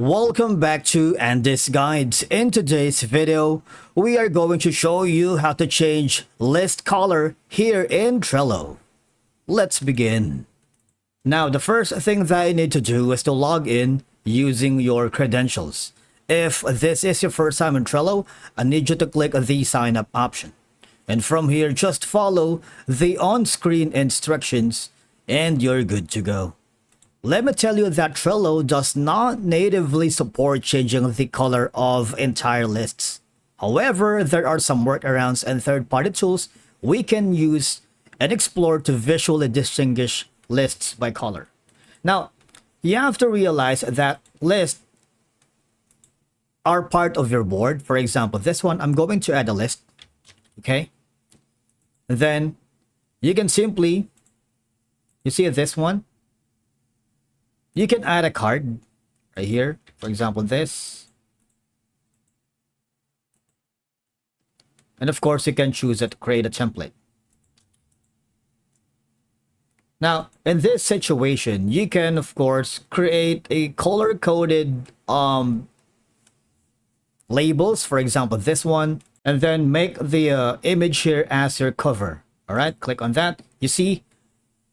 Welcome back to Andy's Guides. In today's video, we are going to show you how to change list color here in Trello. Let's begin. Now, the first thing that you need to do is to log in using your credentials. If this is your first time in Trello, I need you to click the sign up option. And from here, just follow the on-screen instructions and you're good to go. Let me tell you that Trello does not natively support changing the color of entire lists. However, there are some workarounds and third-party tools we can use and explore to visually distinguish lists by color. Now, you have to realize that lists are part of your board. For example, this one, I'm going to add a list. Okay? Then, you can simply, you see this one? You can add a card right here. For example, this. And of course, you can choose it to create a template. Now, in this situation, you can, of course, create a color-coded labels. For example, this one. And then make the image here as your cover. All right, click on that. You see,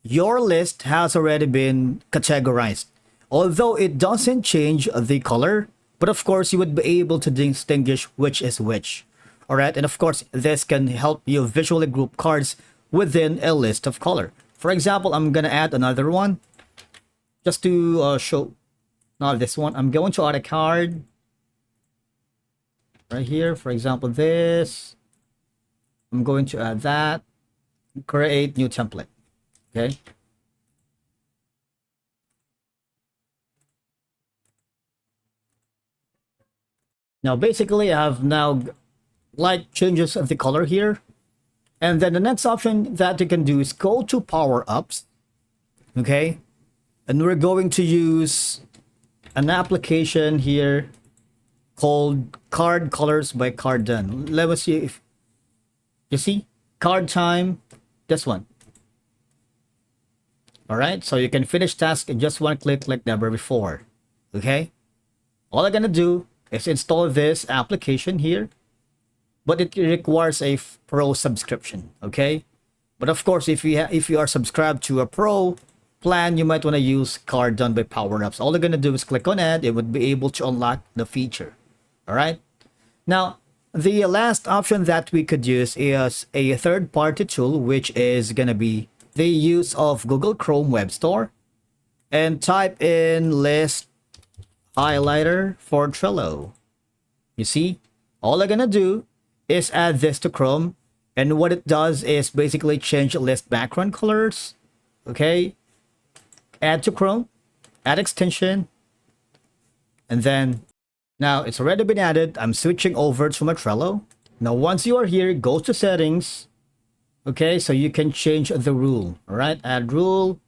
your list has already been categorized. Although it doesn't change the color, but of course you would be able to distinguish which is which. Alright, and of course this can help you visually group cards within a list of color. For example, I'm gonna add another one just to show. Not this one. I'm going to add a card right here. For example, this. I'm going to add that. Create new template. Okay. Now, basically, I have now light changes of the color here. And then the next option that you can do is go to power ups. Okay. And we're going to use an application here called Card Colors by Card Done. Let us see if you see card time. This one. Alright, so you can finish task in just one click like never before. Okay? All I'm gonna do is install this application here. But it requires a pro subscription. Okay? But of course, if you are subscribed to a pro plan, you might want to use Card Done by Power Ups. All you're gonna do is click on it. It would be able to unlock the feature. Alright? Now, the last option that we could use is a third-party tool, which is gonna be the use of Google Chrome Web Store, and type in list highlighter for Trello. You see, all I'm gonna do is add this to Chrome, and what it does is basically change list background colors. Okay, add to Chrome, add extension, and then now it's already been added. I'm switching over to my Trello. Now once you are here, go to settings. Okay, so you can change the rule. All right, add rule.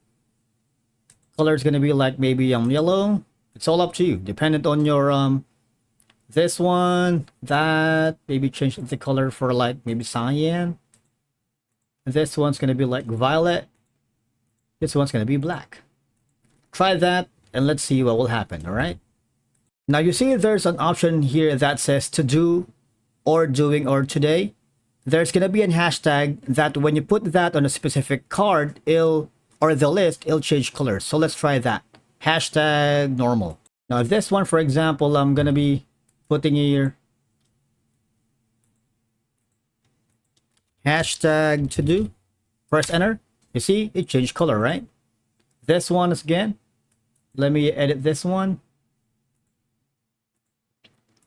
Color is gonna be like maybe yellow. It's all up to you, dependent on your this one, that. Maybe change the color for like maybe cyan. This one's gonna be like violet. This one's gonna be black. Try that and let's see what will happen. All right. Now you see there's an option here that says to do or doing or today. There's gonna be a hashtag that when you put that on a specific card, or the list, it'll change colors. So let's try that. Hashtag normal. Now this one, for example, I'm gonna be putting here hashtag to do. Press enter. You see it changed color, right? This one is again. Let me edit this one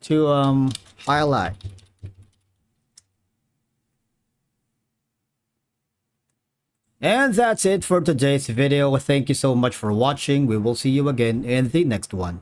to highlight. And that's it for today's video. Thank you so much for watching. We will see you again in the next one.